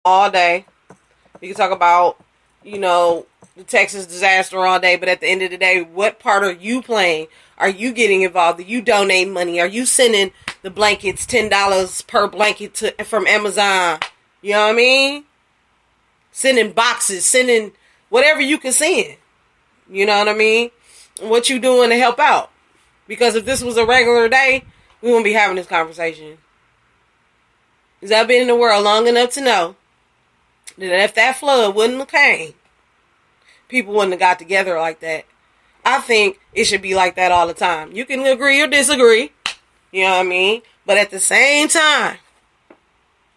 all day. We can talk about, the Texas disaster all day. But at the end of the day, what part are you playing? Are you getting involved? Are you donating money? Are you sending the blankets, $10 per blanket from Amazon? You know what I mean? Sending boxes, sending whatever you can send. You know what I mean? What you doing to help out? Because if this was a regular day, we wouldn't be having this conversation. Because I've been in the world long enough to know that if that flood wouldn't have came, people wouldn't have got together like that. I think it should be like that all the time. You can agree or disagree. You know what I mean? But at the same time,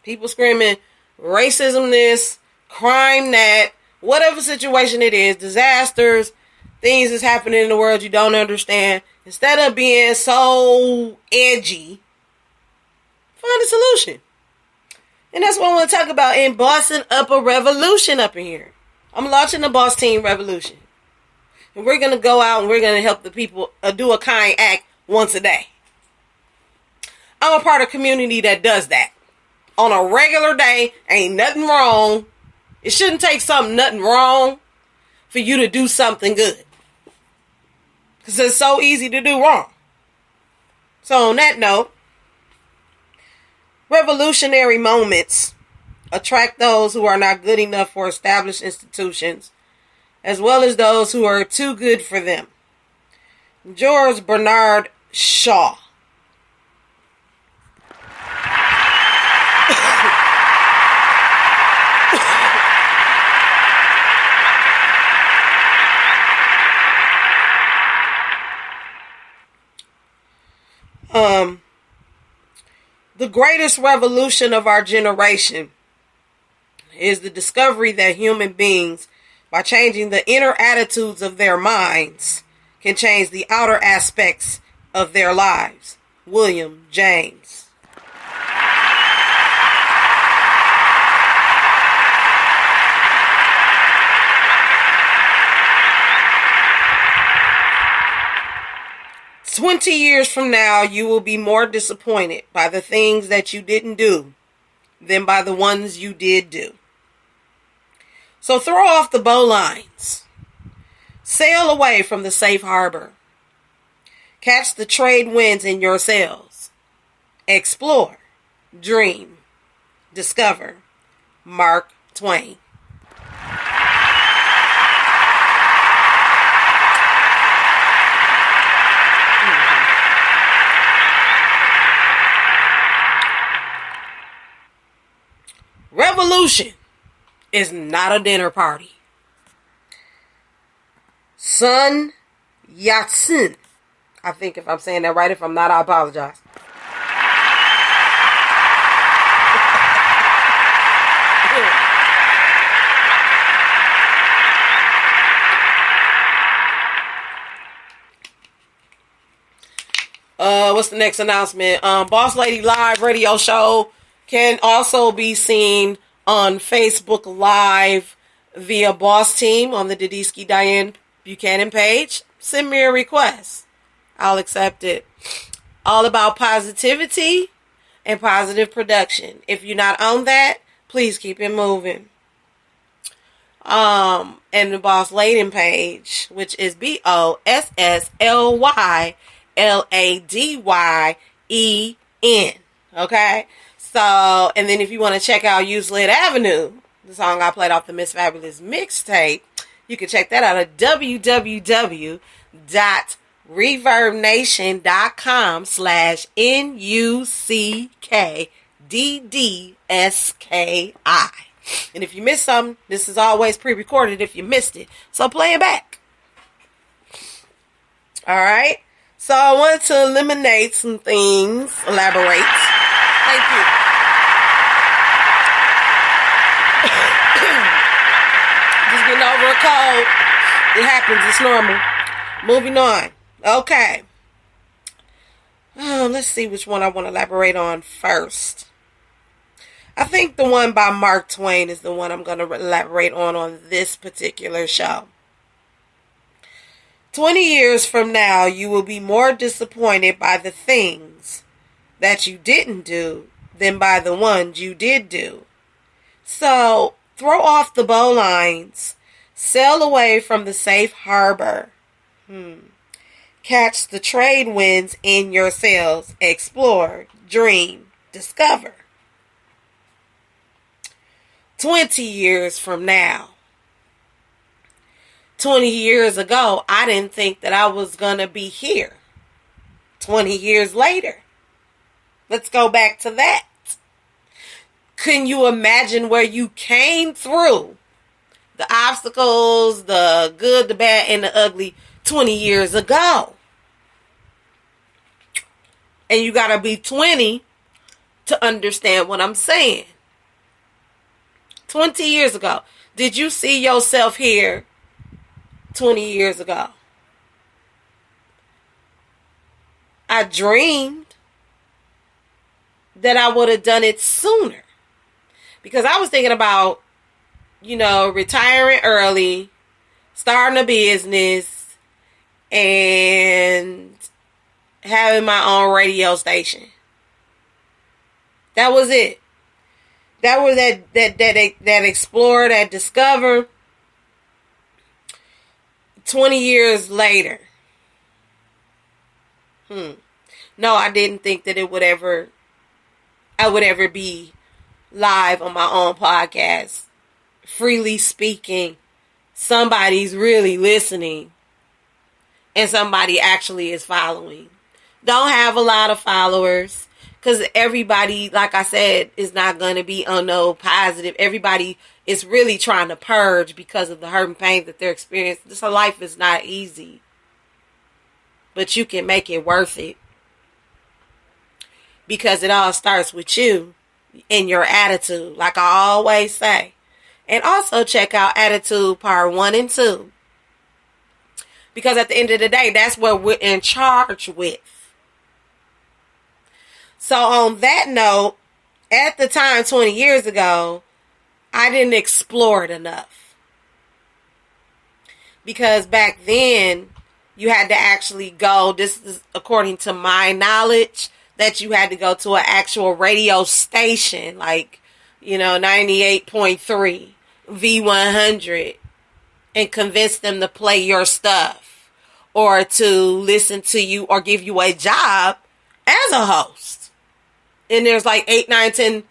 people screaming racism this, crime that, whatever situation it is, disasters, things that's happening in the world you don't understand. Instead of being so edgy, find a solution. And that's what I want to talk about in bossing up a revolution up in here. I'm launching the Boss Team Revolution. And we're going to go out and we're going to help the people do a kind act once a day. I'm a part of a community that does that. On a regular day, ain't nothing wrong. It shouldn't take nothing wrong for you to do something good. Because it's so easy to do wrong. So on that note, revolutionary moments attract those who are not good enough for established institutions, as well as those who are too good for them. George Bernard Shaw. The greatest revolution of our generation is the discovery that human beings, by changing the inner attitudes of their minds, can change the outer aspects of their lives. William James. "20 years from now, you will be more disappointed by the things that you didn't do than by the ones you did do. So throw off the bowlines. Sail away from the safe harbor. Catch the trade winds in your sails. Explore, dream, discover." Mark Twain. Revolution is not a dinner party. Sun Yat-sen. I think if I'm saying that right. If I'm not, I apologize. What's the next announcement? Boss Lady Live radio show can also be seen on Facebook Live via Boss Team on the Didisky Diane Buchanan page. Send me a request. I'll accept it. All about positivity and positive production. If you're not on that, please keep it moving. And the Boss Laden page, which is BOSSLYLADYEN. Okay? So, and then if you want to check out Use Lit Avenue, the song I played off the Miss Fabulous mixtape, you can check that out at www.reverbnation.com/NUCKDDSKI. And if you missed something, this is always pre-recorded if you missed it. So play it back. Alright? So I wanted to eliminate some things. Elaborate. Thank you. Just getting over a cold. It happens. It's normal. Moving on. Okay. Let's see which one I want to elaborate on first. I think the one by Mark Twain is the one I'm going to elaborate on this particular show. 20 years from now, you will be more disappointed by the things that you didn't do than by the ones you did do. So, throw off the bowlines. Sail away from the safe harbor. Catch the trade winds in your sails. Explore, dream, discover. 20 years from now. 20 years ago, I didn't think that I was going to be here. 20 years later. Let's go back to that. Can you imagine where you came through? The obstacles, the good, the bad, and the ugly 20 years ago. And you got to be 20 to understand what I'm saying. 20 years ago. Did you see yourself here 20 years ago? I dreamed that I would have done it sooner. Because I was thinking about, retiring early, starting a business, and having my own radio station. That was it. That was that explore, that discover. 20 years later. No, I didn't think that I would ever be live on my own podcast, freely speaking. Somebody's really listening, and somebody actually is following. Don't have a lot of followers, because everybody, like I said, is not going to be on no positive. Everybody is really trying to purge because of the hurt and pain that they're experiencing. This life is not easy, but you can make it worth it, because it all starts with you and your attitude, like I always say. And also check out Attitude Part 1 and 2. Because at the end of the day, that's what we're in charge with. So on that note, at the time 20 years ago, I didn't explore it enough. Because back then, you had to actually go, this is according to my knowledge, that you had to go to an actual radio station, like, 98.3, V100, and convince them to play your stuff, or to listen to you, or give you a job as a host. And there's like 8, 9, 10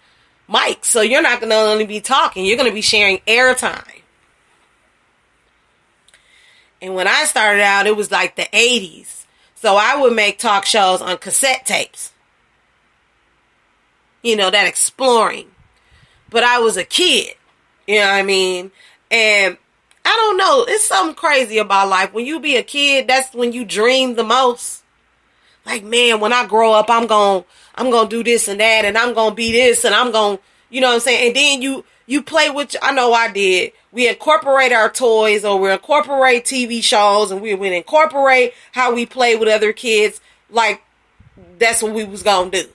mics, so you're not going to only be talking, you're going to be sharing airtime. And when I started out, it was like the 80s. So I would make talk shows on cassette tapes. That exploring. But I was a kid. You know what I mean? And I don't know. It's something crazy about life. When you be a kid, that's when you dream the most. Like, man, when I grow up, I'm going to do this and that, and I'm going to be this, and I'm going to, you know what I'm saying? And then you play with, I know I did. We incorporate our toys, or we incorporate TV shows, and we would incorporate how we play with other kids. Like, that's what we was going to do.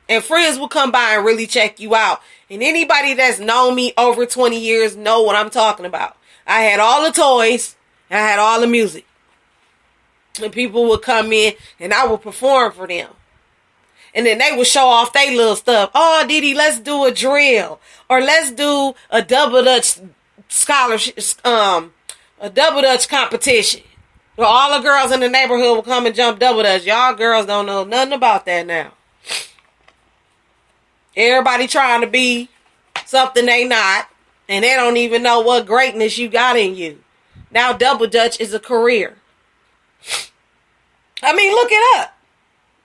And friends will come by and really check you out. And anybody that's known me over 20 years know what I'm talking about. I had all the toys, and I had all the music. And people would come in, and I would perform for them. And then they would show off their little stuff. Oh, Didi, let's do a drill. Or let's do a double Dutch scholarship, a double Dutch competition. Where all the girls in the neighborhood will come and jump double Dutch. Y'all girls don't know nothing about that now. Everybody trying to be something they not. And they don't even know what greatness you got in you. Now double Dutch is a career. I mean, look it up.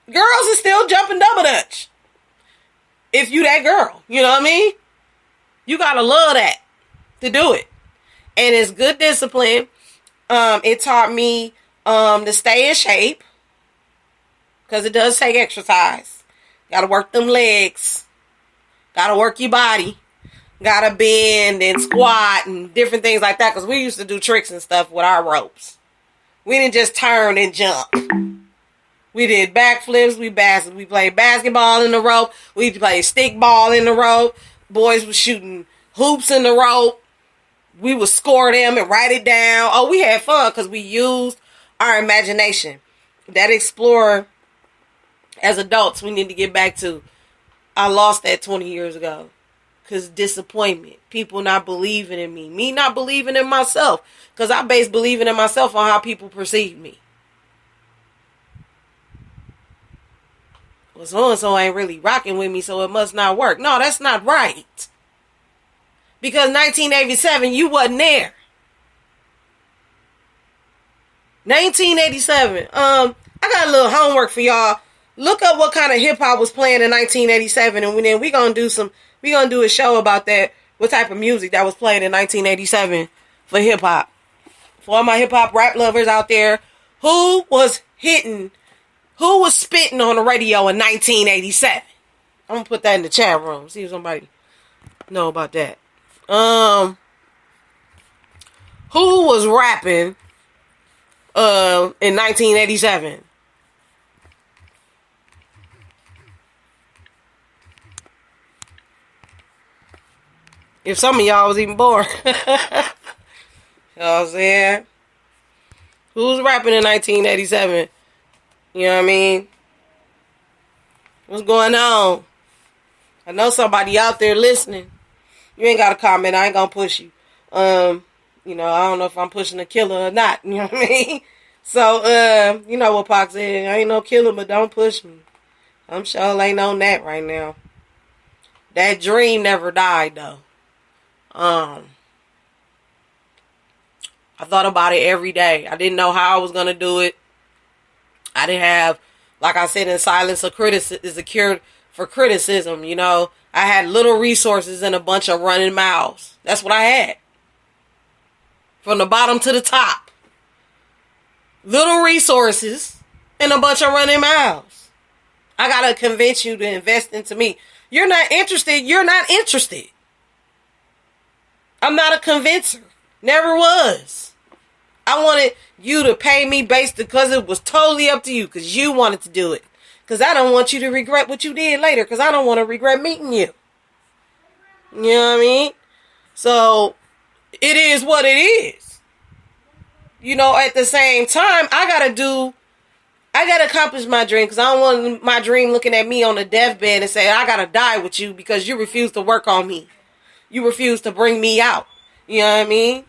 Girls are still jumping double Dutch. If you that girl, you know what I mean? You gotta love that to do it. And it's good discipline. It taught me to stay in shape. Because it does take exercise. Gotta work them legs. Gotta work your body. Gotta bend and squat and different things like that. Because we used to do tricks and stuff with our ropes. We didn't just turn and jump. We did backflips. We played basketball in the rope. We played stickball in the rope. Boys were shooting hoops in the rope. We would score them and write it down. Oh, we had fun because we used our imagination. That explorer, as adults, we need to get back to. I lost that 20 years ago. Because disappointment. People not believing in me. Me not believing in myself. Because I base believing in myself on how people perceive me. Well, so-and-so ain't really rocking with me, so it must not work. No, that's not right. Because 1987, you wasn't there. 1987. I got a little homework for y'all. Look up what kind of hip hop was playing in 1987, and then we gonna do a show about that. What type of music that was playing in 1987 for hip hop? For all my hip hop rap lovers out there, who was spitting on the radio in 1987? I'm gonna put that in the chat room. See if somebody know about that. Who was rapping in 1987? If some of y'all was even born. You know what I'm saying? Who's rapping in 1987? You know what I mean? What's going on? I know somebody out there listening. You ain't got to comment. I ain't going to push you. You know, I don't know if I'm pushing a killer or not. You know what I mean? So, you know what Pac said. I ain't no killer, but don't push me. I'm sure ain't on that right now. That dream never died, though. I thought about it every day. I didn't know how I was going to do it. I didn't have, like I said, in silence is a cure for criticism, you know. I had little resources and a bunch of running mouths. That's what I had. From the bottom to the top. Little resources and a bunch of running mouths. I got to convince you to invest into me. You're not interested. You're not interested. I'm not a convincer. Never was. I wanted you to pay me based because it was totally up to you. Because you wanted to do it. Because I don't want you to regret what you did later. Because I don't want to regret meeting you. You know what I mean? So, it is what it is. You know, at the same time, I got to accomplish my dream. Because I don't want my dream looking at me on the deathbed and say, I got to die with you because you refuse to work on me. You refuse to bring me out. You know what I mean?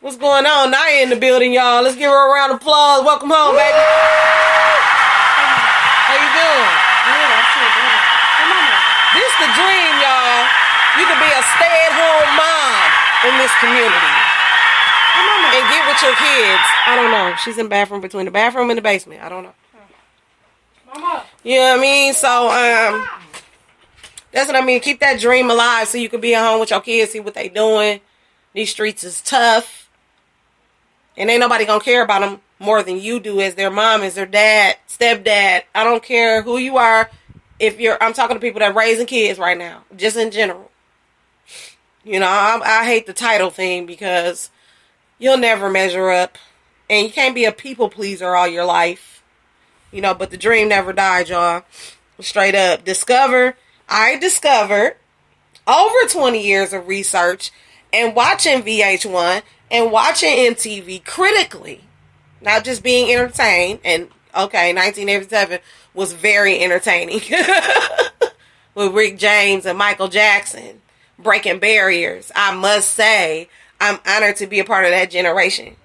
What's going on? Naya in the building, y'all. Let's give her a round of applause. Welcome home, baby. How you doing? This the dream, y'all. You can be a stay-at-home mom in this community. And get with your kids. I don't know. She's in the bathroom, between the bathroom and the basement. I don't know. You know what I mean? So, that's what I mean. Keep that dream alive so you can be at home with your kids, see what they doing. These streets is tough. And ain't nobody gonna care about them more than you do as their mom, as their dad, stepdad. I don't care who you are. I'm talking to people that are raising kids right now. Just in general. You know, I hate the title thing because you'll never measure up. And you can't be a people pleaser all your life. You know, but the dream never died, y'all. Straight up. I discovered over 20 years of research and watching VH1 and watching MTV critically, not just being entertained. And okay, 1987 was very entertaining with Rick James and Michael Jackson breaking barriers. I must say, I'm honored to be a part of that generation.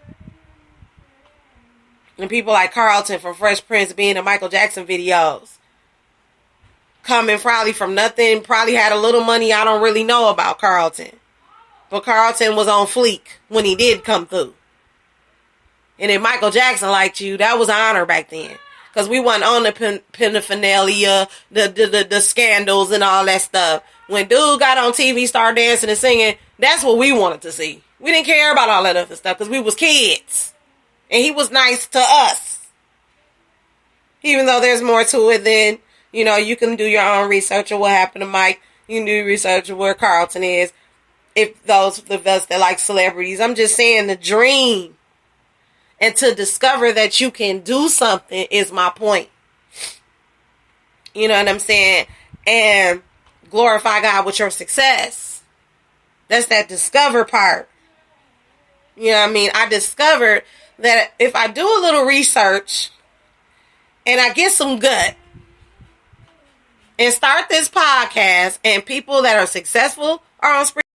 And people like Carlton from Fresh Prince being in Michael Jackson videos. Coming probably from nothing, probably had a little money. I don't really know about Carlton. But Carlton was on fleek when he did come through. And if Michael Jackson liked you, that was an honor back then. Because we wasn't on the paraphernalia, the scandals and all that stuff. When dude got on TV, started dancing and singing, that's what we wanted to see. We didn't care about all that other stuff because we was kids. And he was nice to us. Even though there's more to it than, you know, you can do your own research of what happened to Mike. You can do research of where Carlton is. If those of us that like celebrities. I'm just saying the dream. And to discover that you can do something is my point. You know what I'm saying? And glorify God with your success. That's that discover part. You know what I mean? I discovered that if I do a little research and I get some gut, and start this podcast, and people that are successful are on